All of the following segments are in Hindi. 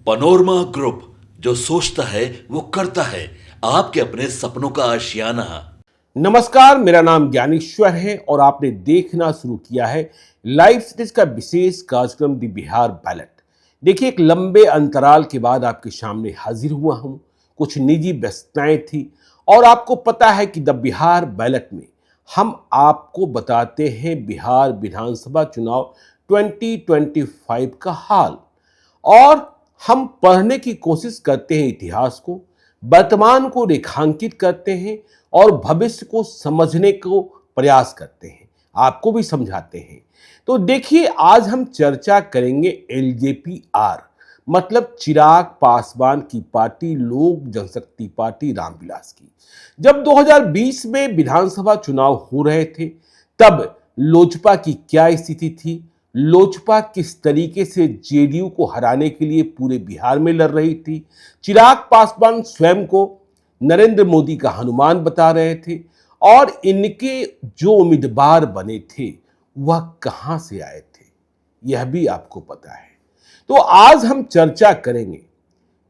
पनोरमा ग्रुप, जो सोचता है वो करता है। आपके अपने सपनों का आशियाना। नमस्कार, मेरा नाम ज्ञानेश्वर है और आपने देखना शुरू किया है लाइव सीरीज का विशेष कार्यक्रम द बिहार बैलेट। देखिए, एक लंबे अंतराल के बाद आपके सामने हाजिर हुआ हूं। कुछ निजी व्यस्तताएं थी और आपको पता है कि द बिहार बैलेट में हम आपको बताते हैं बिहार विधानसभा चुनाव 2025 का हाल, और हम पढ़ने की कोशिश करते हैं इतिहास को, वर्तमान को रेखांकित करते हैं और भविष्य को समझने को प्रयास करते हैं, आपको भी समझाते हैं। तो देखिए, आज हम चर्चा करेंगे एलजेपी-आर, मतलब चिराग पासवान की पार्टी, लोक जनशक्ति पार्टी रामविलास की। जब 2020 में विधानसभा चुनाव हो रहे थे, तब लोजपा की क्या स्थिति थी, लोजपा किस तरीके से जेडीयू को हराने के लिए पूरे बिहार में लड़ रही थी, चिराग पासवान स्वयं को नरेंद्र मोदी का हनुमान बता रहे थे, और इनके जो उम्मीदवार बने थे वह कहां से आए थे, यह भी आपको पता है। तो आज हम चर्चा करेंगे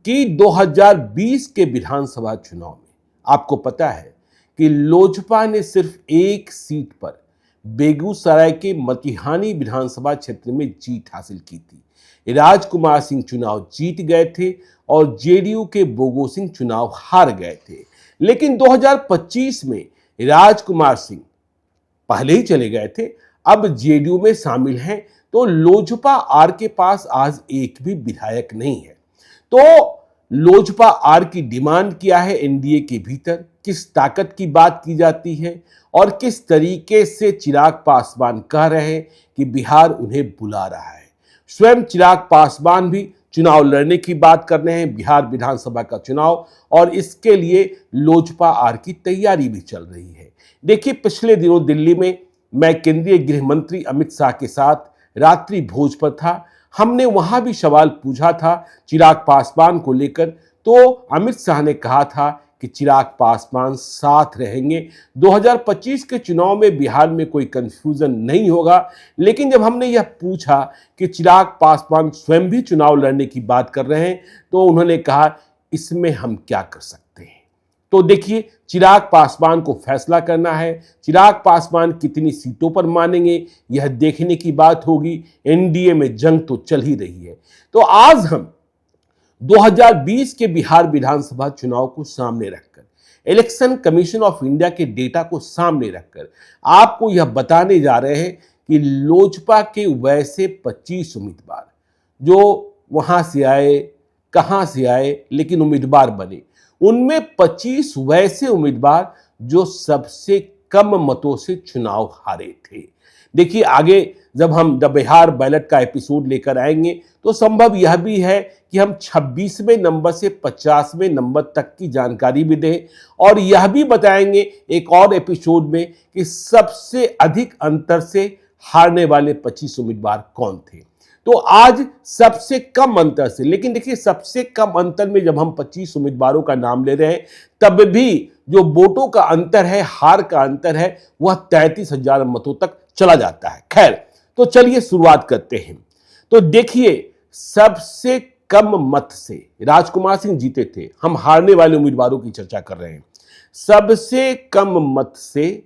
कि 2020 के विधानसभा चुनाव में आपको पता है कि लोजपा ने सिर्फ एक सीट पर बेगूसराय के मटिहानी विधानसभा क्षेत्र में जीत हासिल की थी। राजकुमार सिंह चुनाव जीत गए थे और जेडीयू के बोगो सिंह चुनाव हार गए थे। लेकिन 2025 में राजकुमार सिंह पहले ही चले गए थे, अब जेडीयू में शामिल हैं, तो लोजपा आर के पास आज एक भी विधायक नहीं है। तो लोजपा आर की डिमांड क्या है एनडीए के भीतर, किस ताकत की बात की जाती है और किस तरीके से चिराग पासवान कह रहे हैं कि बिहार उन्हें बुला रहा है। स्वयं चिराग पासवान भी चुनाव लड़ने की बात कर रहे हैं, बिहार विधानसभा का चुनाव, और इसके लिए लोजपा आर की तैयारी भी चल रही है। देखिए, पिछले दिनों दिल्ली में मैं केंद्रीय गृह मंत्री अमित शाह के साथ रात्रि भोज पर था। हमने वहां भी सवाल पूछा था चिराग पासवान को लेकर, तो अमित शाह ने कहा था कि चिराग पासवान साथ रहेंगे। 2025 के चुनाव में बिहार में कोई कंफ्यूजन नहीं होगा। लेकिन जब हमने यह पूछा कि चिराग पासवान स्वयं भी चुनाव लड़ने की बात कर रहे हैं, तो उन्होंने कहा इसमें हम क्या कर सकते हैं। तो देखिए, चिराग पासवान को फैसला करना है। चिराग पासवान कितनी सीटों पर मानेंगे, यह देखने की बात होगी। एनडीए में जंग तो चल ही रही है। तो आज हम 2020 के बिहार विधानसभा चुनाव को सामने रखकर, इलेक्शन कमीशन ऑफ इंडिया के डेटा को सामने रखकर आपको यह बताने जा रहे हैं कि लोजपा के वैसे 25 उम्मीदवार जो वहां से आए, कहां से आए, लेकिन उम्मीदवार बने, उनमें 25 वैसे उम्मीदवार जो सबसे कम मतों से चुनाव हारे थे। देखिए, आगे जब हम द बिहार बैलेट का एपिसोड लेकर आएंगे तो संभव यह भी है कि हम 26वें नंबर से 50वें नंबर तक की जानकारी भी दें, और यह भी बताएंगे एक और एपिसोड में कि सबसे अधिक अंतर से हारने वाले 25 उम्मीदवार कौन थे। तो आज सबसे कम अंतर से, लेकिन देखिए, सबसे कम अंतर में जब हम 25 उम्मीदवारों का नाम ले रहे हैं, तब भी जो वोटों का अंतर है, हार का अंतर है, वह 33,000 मतों तक चला जाता है। खैर, तो चलिए शुरुआत करते हैं। तो देखिए, सबसे कम मत से राजकुमार सिंह जीते थे। हम हारने वाले उम्मीदवारों की चर्चा कर रहे हैं। सबसे कम मत से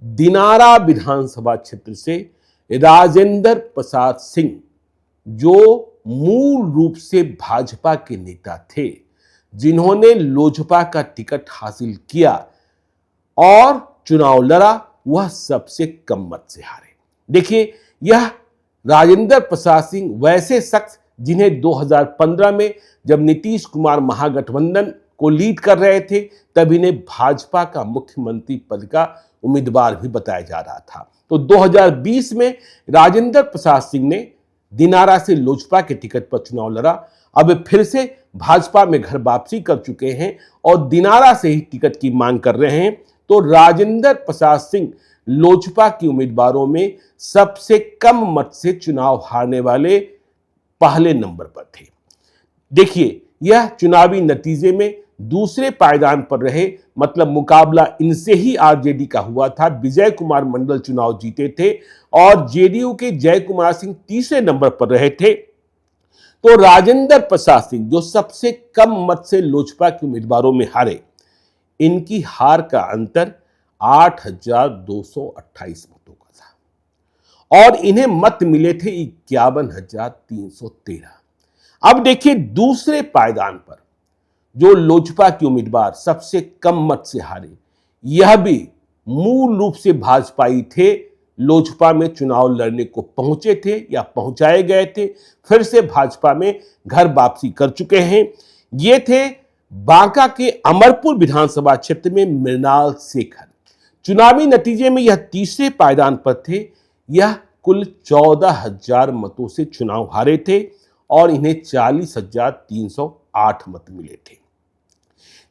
दिनारा विधानसभा क्षेत्र से राजेंद्र प्रसाद सिंह, जो मूल रूप से भाजपा के नेता थे, जिन्होंने लोजपा का टिकट हासिल किया और चुनाव लड़ा, वह सबसे कम मत से हारे। देखिए, यह राजेंद्र प्रसाद सिंह वैसे शख्स जिन्हें 2015 में जब नीतीश कुमार महागठबंधन को लीड कर रहे थे, तब इन्हें भाजपा का मुख्यमंत्री पद का उम्मीदवार भी बताया जा रहा था। तो 2020 में राजेंद्र प्रसाद सिंह ने दिनारा से लोजपा के टिकट पर चुनाव लड़ा। अब फिर से भाजपा में घर वापसी कर चुके हैं और दिनारा से ही टिकट की मांग कर रहे हैं। तो राजेंद्र प्रसाद सिंह लोजपा के उम्मीदवारों में सबसे कम मत से चुनाव हारने वाले पहले नंबर पर थे। देखिए, यह चुनावी नतीजे में दूसरे पायदान पर रहे, मतलब मुकाबला इनसे ही आरजेडी का हुआ था। विजय कुमार मंडल चुनाव जीते थे और जेडीयू के जय कुमार सिंह तीसरे नंबर पर रहे थे। तो राजेंद्र प्रसाद सिंह जो सबसे कम मत से लोजपा के उम्मीदवारों में हारे, इनकी हार का अंतर 8,228 मतों का था और इन्हें मत मिले थे 51,313। अब देखिए दूसरे पायदान पर जो लोजपा के उम्मीदवार सबसे कम मत से हारे, यह भी मूल रूप से भाजपाई थे, लोजपा में चुनाव लड़ने को पहुंचे थे या पहुंचाए गए थे, फिर से भाजपा में घर वापसी कर चुके हैं। ये थे बांका के अमरपुर विधानसभा क्षेत्र में मृणाल शेखर। चुनावी नतीजे में यह तीसरे पायदान पर थे। यह कुल 14,000 मतों से चुनाव हारे थे और इन्हें 40,308 मत मिले थे।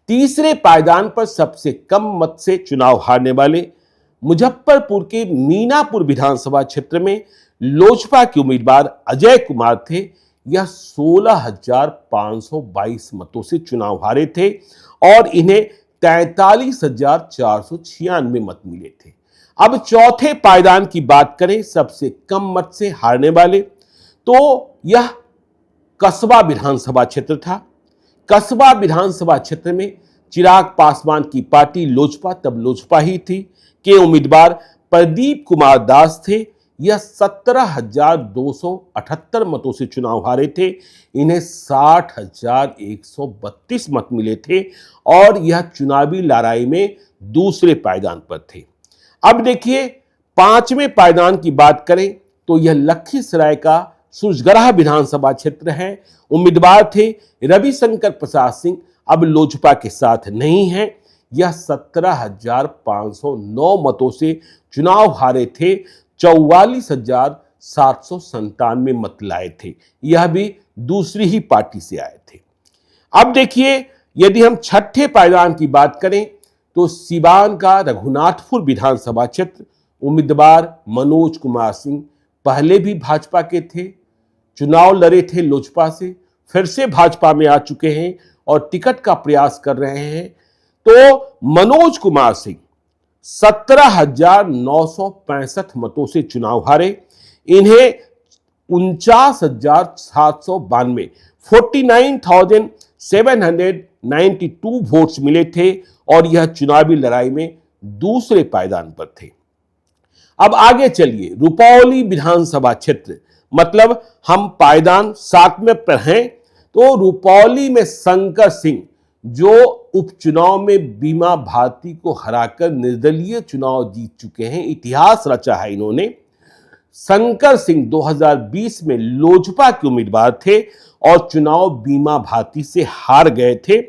तीसरे पायदान पर सबसे कम मत से चुनाव हारने वाले मुजफ्फरपुर के मीनापुर विधानसभा क्षेत्र में लोजपा के उम्मीदवार अजय कुमार थे। यह 16,522 मतों से चुनाव हारे थे और इन्हें 43,496 मत मिले थे। अब चौथे पायदान की बात करें सबसे कम मत से हारने वाले, तो यह कसबा विधानसभा क्षेत्र था। कसबा विधानसभा क्षेत्र में चिराग पासवान की पार्टी लोजपा, तब लोजपा ही थी, के उम्मीदवार प्रदीप कुमार दास थे। यह 17,278 मतों से चुनाव हारे थे। इन्हें 60,132 मत मिले थे और यह चुनावी लड़ाई में दूसरे पायदान पर थे। अब देखिए पांचवें पायदान की बात करें तो यह लखीसराय का सुरजगढ़ा विधानसभा क्षेत्र है। उम्मीदवार थे रविशंकर प्रसाद सिंह, अब लोजपा के साथ नहीं है। यह 17,509 मतों से चुनाव हारे थे, 44,797 मत लाए थे। यह भी दूसरी ही पार्टी से आए थे। अब देखिए यदि हम छठे पायदान की बात करें तो सिवान का रघुनाथपुर विधानसभा क्षेत्र, उम्मीदवार मनोज कुमार सिंह पहले भी भाजपा के थे, चुनाव लड़े थे लोजपा से, फिर से भाजपा में आ चुके हैं और टिकट का प्रयास कर रहे हैं। तो मनोज कुमार सिंह 17,965 मतों से चुनाव हारे। इन्हें 49,792 49,792 वोट्स मिले थे और यह चुनावी लड़ाई में दूसरे पायदान पर थे। अब आगे चलिए रुपौली विधानसभा क्षेत्र, मतलब हम पायदान 7वें पर हैं, तो रुपौली में शंकर सिंह जो उपचुनाव में बीमा भारती को हराकर निर्दलीय चुनाव जीत चुके हैं, इतिहास रचा है इन्होंने। शंकर सिंह 2020 में लोजपा के उम्मीदवार थे और चुनाव बीमा भारती से हार गए थे।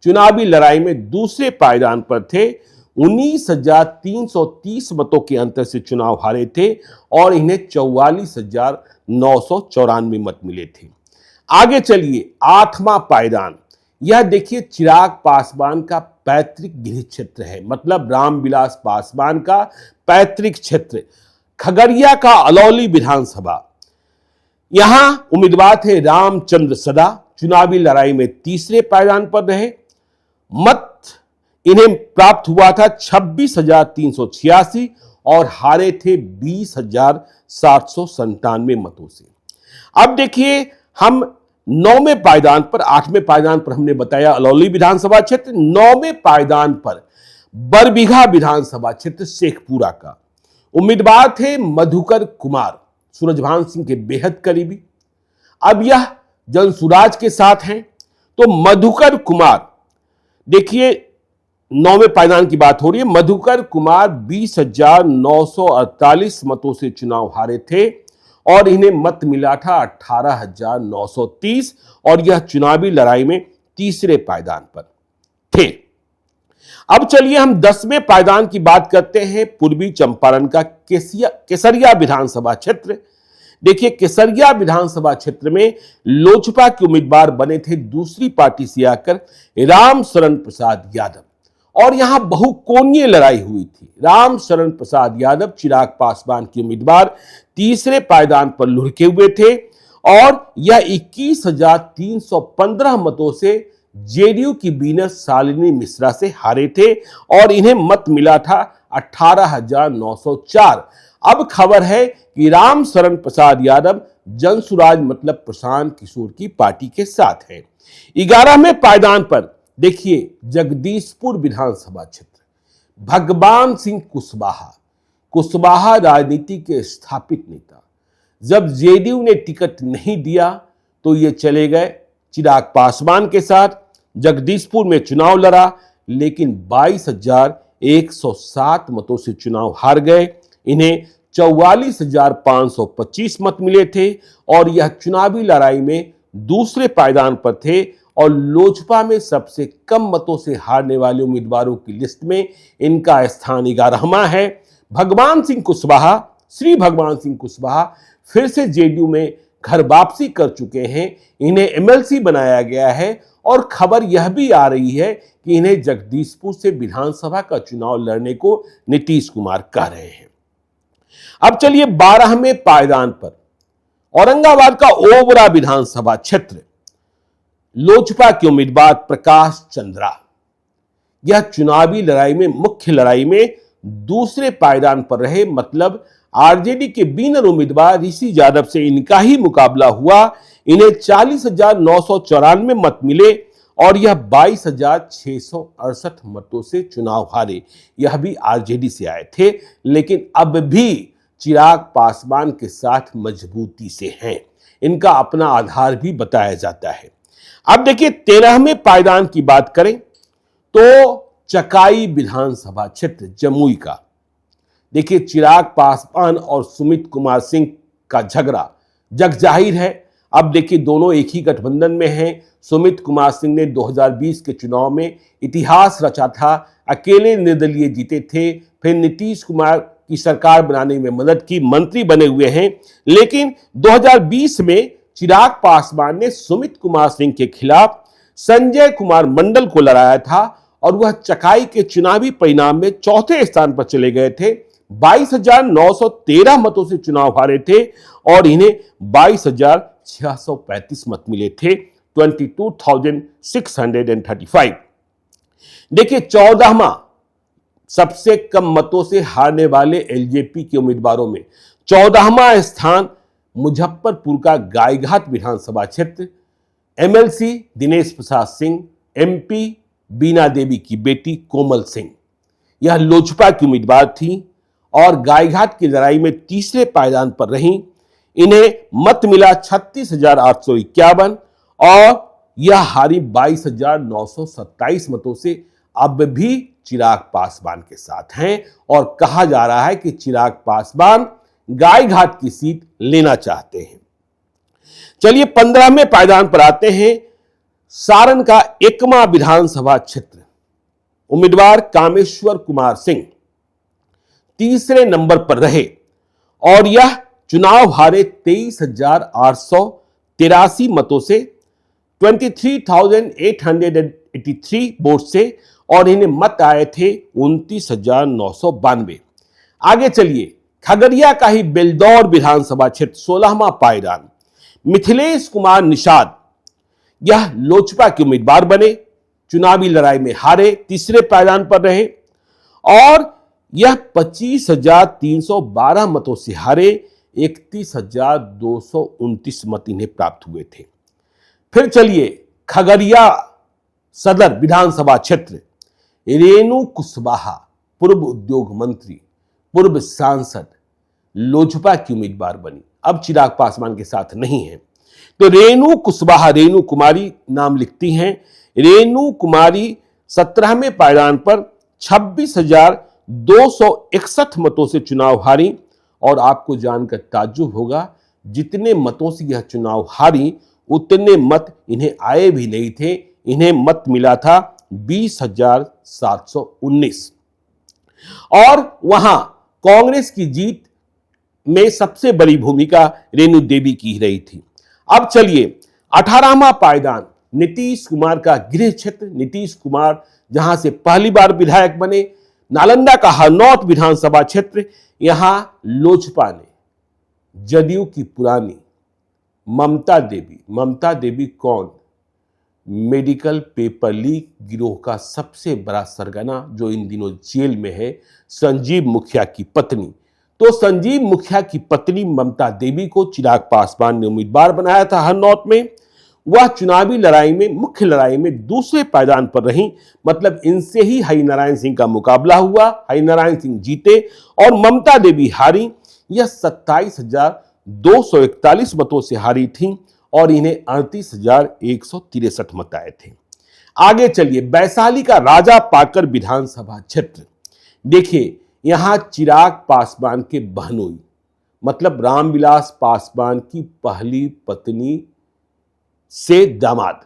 चुनावी लड़ाई में दूसरे पायदान पर थे, 19,330 मतों के अंतर से चुनाव हारे थे और इन्हें 44,994 मत मिले थे। आगे चलिए 8वां पायदान, यह देखिए चिराग पासवान का पैतृक गृह क्षेत्र है, मतलब रामविलास पासवान का पैतृक क्षेत्र, खगड़िया का अलौली विधानसभा। यहां उम्मीदवार थे रामचंद्र सदा, चुनावी लड़ाई में तीसरे पायदान पर रहे। मत इन्हें प्राप्त हुआ था 26,386 और हारे थे 20,797 मतों से। अब देखिए हम 9वें पायदान पर, 8वें पायदान पर हमने बताया अलौली विधानसभा क्षेत्र, 9वें पायदान पर बरबीघा विधानसभा क्षेत्र शेखपुरा का, उम्मीदवार थे मधुकर कुमार, सूरजभान सिंह के बेहद करीबी। अब यह जनसुराज के साथ हैं, तो मधुकर कुमार, देखिए 9वें पायदान की बात हो रही है, मधुकर कुमार 20,948 मतों से चुनाव हारे थे और इन्हें मत मिला था 18,930 और यह चुनावी लड़ाई में तीसरे पायदान पर थे। अब चलिए हम 10वें पायदान की बात करते हैं, पूर्वी चंपारण का केसरिया विधानसभा क्षेत्र। देखिए केसरिया विधानसभा क्षेत्र में लोजपा के उम्मीदवार बने थे दूसरी पार्टी से आकर राम शरण प्रसाद यादव और यहां बहुकोणीय लड़ाई हुई थी। राम शरण प्रसाद यादव चिराग पासवान के उम्मीदवार तीसरे पायदान पर लुढ़के हुए थे और यह 21,315 मतों से जेडीयू की बीनर शालिनी मिश्रा से हारे थे और इन्हें मत मिला था 18,904। अब खबर है कि राम शरण प्रसाद यादव जनसुराज मतलब प्रशांत किशोर की पार्टी के साथ है। 11वें पायदान पर देखिए जगदीशपुर विधानसभा क्षेत्र, भगवान सिंह कुशवाहा। कुशवाहा राजनीति के स्थापित नेता। जब जेडीयू ने टिकट नहीं दिया तो ये चले गए चिराग पासवान के साथ, जगदीशपुर में चुनाव लड़ा, लेकिन 22,107 मतों से चुनाव हार गए। इन्हें 44,525 मत मिले थे और यह चुनावी लड़ाई में दूसरे पायदान पर थे और लोजपा में सबसे कम मतों से हारने वाले उम्मीदवारों की लिस्ट में इनका स्थान 11वां है। भगवान सिंह कुशवाहा, श्री भगवान सिंह कुशवाहा फिर से जेडीयू में घर वापसी कर चुके हैं। इन्हें एमएलसी बनाया गया है और खबर यह भी आ रही है कि इन्हें जगदीशपुर से विधानसभा का चुनाव लड़ने को नीतीश कुमार कह रहे हैं। अब चलिए 12वें पायदान पर औरंगाबाद का ओबरा विधानसभा क्षेत्र, लोजपा के उम्मीदवार प्रकाश चंद्रा। यह चुनावी लड़ाई में, मुख्य लड़ाई में दूसरे पायदान पर रहे, मतलब आरजेडी के विनर उम्मीदवार ऋषि यादव से इनका ही मुकाबला हुआ। इन्हें 40,994 मत मिले और यह 22,668 मतों से चुनाव हारे। यह भी आरजेडी से आए थे, लेकिन अब भी चिराग पासवान के साथ मजबूती से हैं। इनका अपना आधार भी बताया जाता है। अब देखिए 13वें पायदान की बात करें तो चकाई विधानसभा क्षेत्र जमुई का। देखिए चिराग पासवान और सुमित कुमार सिंह का झगड़ा जग जाहिर है। अब देखिए दोनों एक ही गठबंधन में हैं। सुमित कुमार सिंह ने 2020 के चुनाव में इतिहास रचा था, अकेले निर्दलीय जीते थे, फिर नीतीश कुमार की सरकार बनाने में मदद की, मंत्री बने हुए हैं। लेकिन 2020 में चिराग पासवान ने सुमित कुमार सिंह के खिलाफ संजय कुमार मंडल को लड़ाया था और वह चकाई के चुनावी परिणाम में चौथे स्थान पर चले गए थे। 22,913 मतों से चुनाव हारे थे और इन्हें 22,635 मत मिले थे, 22,635। देखिए 14वां सबसे कम मतों से हारने वाले एलजेपी के उम्मीदवारों में 14वां स्थान मुजफ्फरपुर का गायघाट विधानसभा क्षेत्र, एमएलसी दिनेश प्रसाद सिंह, एमपी बीना देवी की बेटी कोमल सिंह। यह लोजपा की उम्मीदवार थी और गायघाट की लड़ाई में तीसरे पायदान पर रहीं। इन्हें मत मिला 36,851 और यह हारी 22,927 मतों से। अब भी चिराग पासवान के साथ हैं और कहा जा रहा है कि चिराग पासवान गायघाट की सीट लेना चाहते हैं। चलिए 15वें पायदान पर आते हैं। सारण का एकमा विधानसभा क्षेत्र, उम्मीदवार कामेश्वर कुमार सिंह तीसरे नंबर पर रहे और यह चुनाव हारे 23,883 मतों से, 23,883 वोट से, और इन्हें मत आए थे 29,992। आगे चलिए खगड़िया का ही बेलदौर विधानसभा क्षेत्र, 16वां पायदान, मिथिलेश कुमार निषाद। यह लोजपा के उम्मीदवार बने, चुनावी लड़ाई में हारे, तीसरे पायदान पर रहे और यह 25,312 मतों से हारे, 31,229 मत इन्हें प्राप्त हुए थे। फिर चलिए खगड़िया सदर विधानसभा क्षेत्र, रेणु कुशवाहा पूर्व उद्योग मंत्री, पूर्व सांसद, लोजपा की उम्मीदवार बनी, अब चिराग पासवान के साथ नहीं है। तो रेणु कुशवाहा, रेणु कुमारी नाम लिखती हैं। रेणु कुमारी 17वें पायदान पर 26,261 मतों से चुनाव हारी और आपको जानकर ताज्जुब होगा जितने मतों से यह चुनाव हारी उतने मत इन्हें आए भी नहीं थे। इन्हें मत मिला था 20,719 और वहां कांग्रेस की जीत में सबसे बड़ी भूमिका रेणु देवी की रही थी। अब चलिए 18वां पायदान, नीतीश कुमार का गृह क्षेत्र, नीतीश कुमार जहां से पहली बार विधायक बने, नालंदा का हरनौत विधानसभा क्षेत्र। यहां लोजपा ने जदयू की पुरानी ममता देवी कौन? मेडिकल पेपर लीक गिरोह का सबसे बड़ा सरगना जो इन दिनों जेल में है, संजीव मुखिया की पत्नी। तो संजीव मुखिया की पत्नी ममता देवी को चिराग पासवान ने उम्मीदवार बनाया था हरनौत में। वह चुनावी लड़ाई में, मुख्य लड़ाई में दूसरे पायदान पर रहीं, मतलब इनसे ही हरिनारायण सिंह का मुकाबला हुआ। हरिनारायण सिंह जीते और ममता देवी हारी। यह 27,241 मतों से हारी थी और इन्हें 38,163 मत आए थे। आगे चलिए, वैशाली का राजा पाकर विधानसभा क्षेत्र। देखिए, यहां चिराग पासवान के बहनोई, मतलब रामविलास पासवान की पहली पत्नी से दामाद,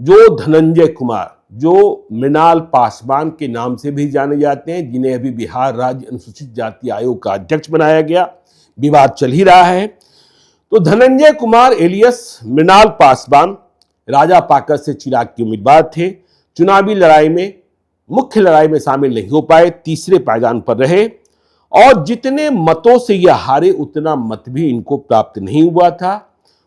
जो धनंजय कुमार, जो मृणाल पासवान के नाम से भी जाने जाते हैं, जिन्हें अभी बिहार राज्य अनुसूचित जाति आयोग का अध्यक्ष बनाया गया, विवाद चल ही रहा है। तो धनंजय कुमार एलियस मृणाल पासवान राजा पाकर से चिराग के उम्मीदवार थे। चुनावी लड़ाई में, मुख्य लड़ाई में शामिल नहीं हो पाए, तीसरे पायदान पर रहे और जितने मतों से यह हारे उतना मत भी इनको प्राप्त नहीं हुआ था।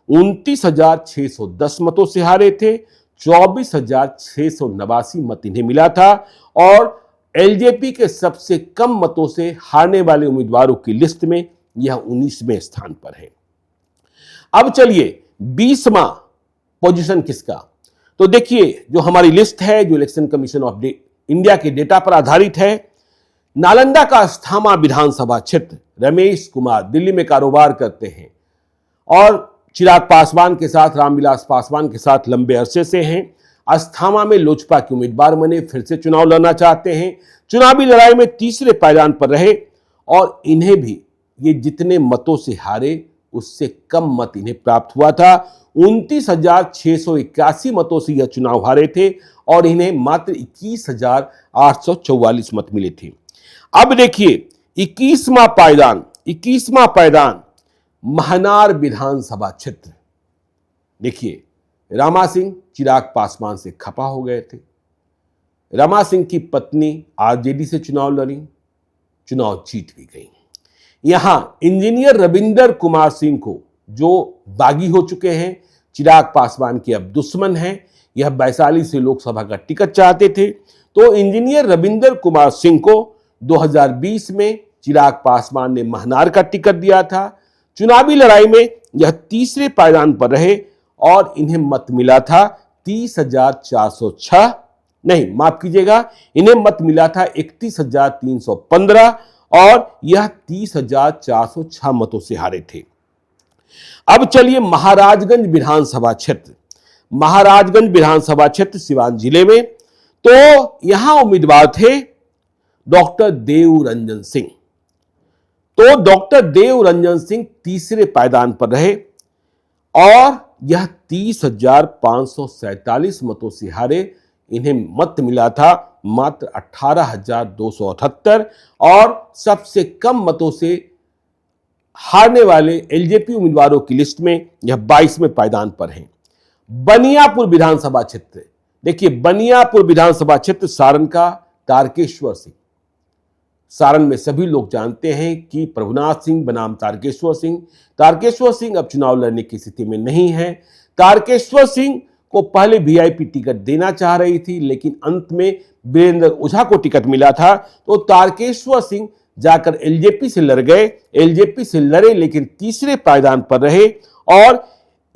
29,610 मतों से हारे थे। 24,689 मत इन्हें मिला था और एलजेपी के सबसे कम मतों से हारने वाले उम्मीदवारों की लिस्ट में यह 19वें स्थान पर है। अब चलिए, 20वां पोजीशन किसका? तो देखिए, जो हमारी लिस्ट है, जो इलेक्शन कमीशन ऑफ इंडिया के डेटा पर आधारित है, नालंदा का अस्थामा विधानसभा क्षेत्र, रमेश कुमार दिल्ली में कारोबार करते हैं और चिराग पासवान के साथ, रामविलास पासवान के साथ लंबे अरसे से हैं। अस्थामा में लोजपा के उम्मीदवार बने, फिर से चुनाव लड़ना चाहते हैं। चुनावी लड़ाई में तीसरे पायदान पर रहे और इन्हें भी ये जितने मतों से हारे उससे कम मत इन्हें प्राप्त हुआ था। 29,681 मतों से यह चुनाव हारे थे और इन्हें मात्र 21,844 मत मिले थे। अब देखिए, 21वां पायदान महनार विधानसभा क्षेत्र। देखिए, रमा सिंह चिराग पासवान से खफा हो गए थे। रमा सिंह की पत्नी आरजेडी से चुनाव लड़ी, चुनाव जीत भी गई। यहां इंजीनियर रविंदर कुमार सिंह को, जो बागी हो चुके हैं, चिराग पासवान के अब दुश्मन हैं, यह वैशाली से लोकसभा का टिकट चाहते थे। तो इंजीनियर रविंदर कुमार सिंह को 2020 में चिराग पासवान ने महनार का टिकट दिया था। चुनावी लड़ाई में यह तीसरे पायदान पर रहे और इन्हें मत मिला था 30,406, नहीं माफ कीजिएगा, इन्हें मत मिला था 31,315 और यह 30,406 मतों से हारे थे। अब चलिए, महाराजगंज विधानसभा क्षेत्र सिवान जिले में। तो यहां उम्मीदवार थे डॉक्टर देव रंजन सिंह। तो डॉक्टर देव रंजन सिंह तीसरे पायदान पर रहे और यह 30,547 मतों से हारे। इन्हें मत मिला था मात्र 18,278 और सबसे कम मतों से हारने वाले एलजेपी उम्मीदवारों की लिस्ट में यह 22वें पायदान पर हैं। बनियापुर विधानसभा क्षेत्र। देखिए, बनियापुर विधानसभा क्षेत्र सारण का तारकेश्वर सिंह। सारण में सभी लोग जानते हैं कि प्रभुनाथ सिंह बनाम तारकेश्वर सिंह अब चुनाव लड़ने की स्थिति में नहीं है। तारकेश्वर सिंह को पहले वीआईपी टिकट देना चाह रही थी, लेकिन अंत में वीरेंद्र ओझा को टिकट मिला था। तो तारकेश्वर सिंह जाकर एलजेपी से लड़ गए, लेकिन तीसरे पायदान पर रहे और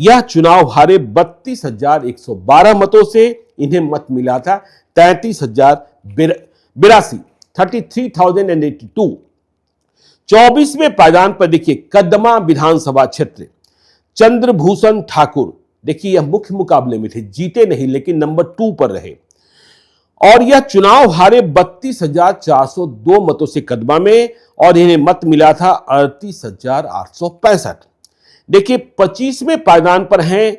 यह चुनाव हारे 32,112 मतों से। इन्हें मत मिला था 33,082, 33,082। 24वें पायदान पर देखिए, कदमा विधानसभा क्षेत्र, चंद्रभूषण ठाकुर। देखिए, यह मुख्य मुकाबले में थे, जीते नहीं लेकिन नंबर 2 पर रहे और यह चुनाव हारे 32,402 मतों से कदमा में और इन्हें मत मिला था 38,865। देखिए, 25वें पायदान पर हैं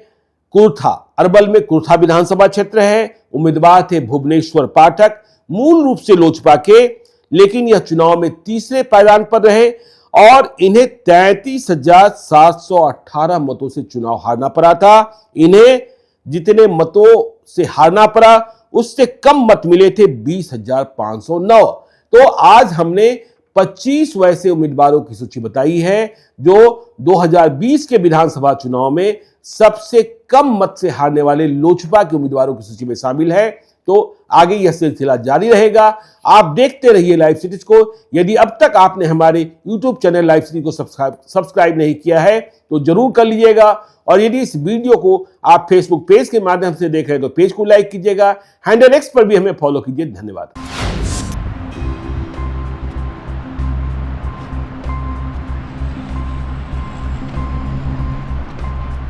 कुर्था, अरवल में कुर्था विधानसभा क्षेत्र है। उम्मीदवार थे भुवनेश्वर पाठक, मूल रूप से लोजपा के, लेकिन यह चुनाव में तीसरे पायदान पर रहे और इन्हें 33,718 मतों से चुनाव हारना पड़ा था। इन्हें जितने मतों से हारना पड़ा उससे कम मत मिले थे 20,509। तो आज हमने 25 वैसे उम्मीदवारों की सूची बताई है जो 2020 के विधानसभा चुनाव में सबसे कम मत से हारने वाले लोजपा के उम्मीदवारों की सूची में शामिल है। तो आगे यह सिलसिला जारी रहेगा। आप देखते रहिए लाइव सिटीज को। यदि अब तक आपने हमारे यूट्यूब चैनल लाइव सिटी को सब्सक्राइब नहीं किया है तो जरूर कर लीजिएगा। और यदि इस वीडियो को आप फेसबुक पेज के माध्यम से देख रहे हैं तो पेज को लाइक कीजिएगा। हैंडल एक्स पर भी हमें फॉलो कीजिए। धन्यवाद।